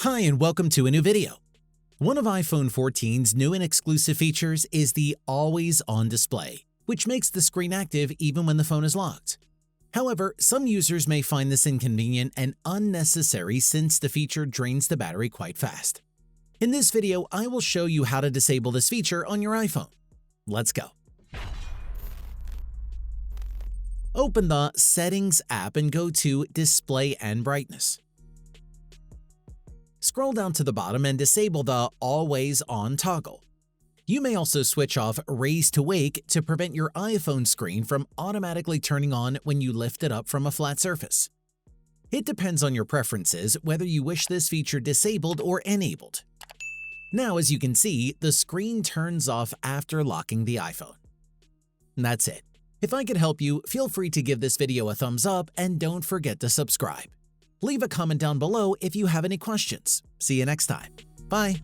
Hi and welcome to a new video. One of iPhone 14's new and exclusive features is the Always On display, which makes the screen active even when the phone is locked. However, some users may find this inconvenient and unnecessary since the feature drains the battery quite fast. In this video, I will show you how to disable this feature on your iPhone. Let's go. Open the Settings app and go to Display and Brightness. Scroll down to the bottom and disable the Always On toggle. You may also switch off Raise to Wake to prevent your iPhone screen from automatically turning on when you lift it up from a flat surface. It depends on your preferences whether you wish this feature disabled or enabled. Now, as you can see, the screen turns off after locking the iPhone. That's it. If I could help you, feel free to give this video a thumbs up and don't forget to subscribe. Leave a comment down below if you have any questions. See you next time. Bye.